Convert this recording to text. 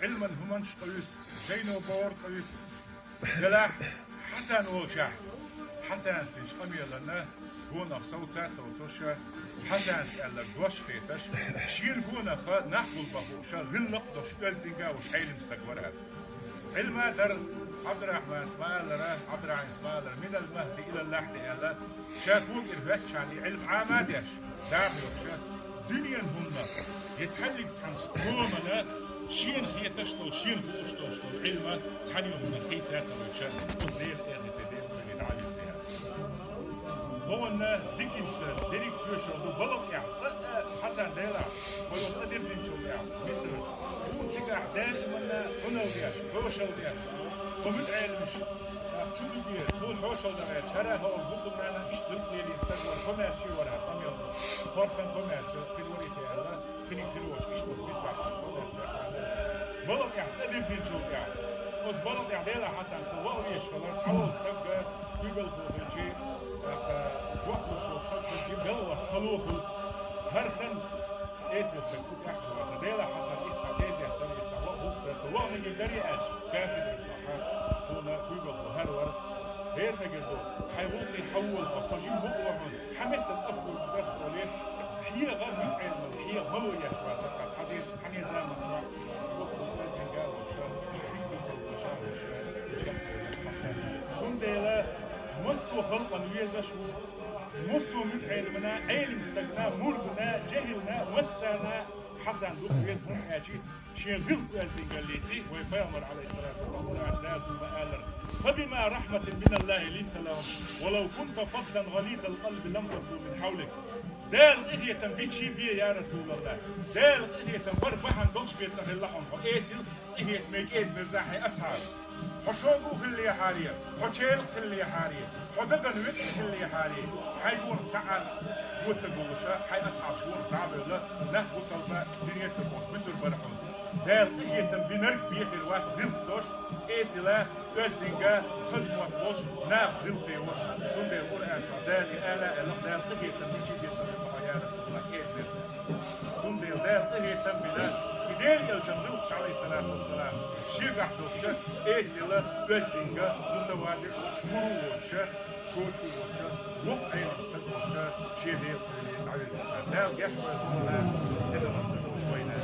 علما همنش قيس زينو بور قيس دلا حسن والشاه حسن ستيش قمي لنا قونا صوتا صوتوشا حسن سأل دوش فيتش شير قونا خا نحول بخوشا غلق دوش أزدقا وش حيل مستقبرها علما تر عبد الرحمن اسماعيل عبد الرحمن اسماعيل من المهدي الى اللحد يلا شافوك الفتش عن علم عامادش دافع دنيا هم يتحلق ترانسفورمنا شين خيتشتو شين خوشتو علما تحنيهم من خيتات وشان وزير اللي في دين اللي نعالي فيها هو ان ديكنشتر ديريك كروشر دو بلوك يعني حسن ديلا ولو قدر تنشو يعني مصر وتيجا دائما هنا وياش خوشة وياش فمن علمش شو بدي هو الحوشة وياش هذا هو البصم معنا اشترك لي استقبل كوميرشي ولا قميص فرسان كوميرشي في الوريد هذا فيني كيلوش ايش بس بيسمع بلوك يعني تقدر تنشو يعني بس بلوك يعني ديلا حسن سواء وياش خلاص تحول تبقى جوجل فوتوشي وقت مش شيء جلوس خلوه هرسن ايش يسوي احد ديلا حسن ايش تعتزي هو من يدري ايش كاسد الصحة هنا كويبل وهرور غير نجده حيوان يحول فصاجين بقوة من حمت الأصل والدرس وليه هي غير متعلمة هي ملوية شوية تقعد حديث حني زي ما تروح وقت الوزن قال وشان بيصل وشان حسن سنديلا مسوا خلقا ويزا شو مسوا متعلمنا علم استغنى مردنا جهلنا وسانا حسن دوك هم اجي شيء غلط قال لي ويبامر عليه الصلاه والسلام اعداد ومآلر فبما رحمه من الله لنت لهم ولو كنت فظا غليظ القلب لم تفضوا من حولك دال إهية بيجي بيه يا رسول الله دال إهية بربحن دولش بيت سهل لهم فإيسل إهية ميكيد مرزاحي أسهل حشوقو في اللي حاليا حشيل في اللي حاليا حدقن وقت في اللي حاليا حيقول تعال وتقولشا حي أصحاب شهور تعبير له نه وصل بقى دنيا تبوش بسر برحون دال إهية بنرق بيه الوقت بلتوش إيسلا أزدنجا خزموات بوش ناب تلقي وش تنبي القرآن دال إلا إلا دال إهية بيجي بيه سهل يا رسول الله كيف تنبي دال إهية تنبينا بدال الجنروش عليه الصلاة والسلام شيقع توشا إيسلا أزدنجا متوادق وشمروشا كوتشو وشا وقت أين مستقبوشا شيدير عليه الصلاة دال يشبه الله إلا مستقبوش ويناه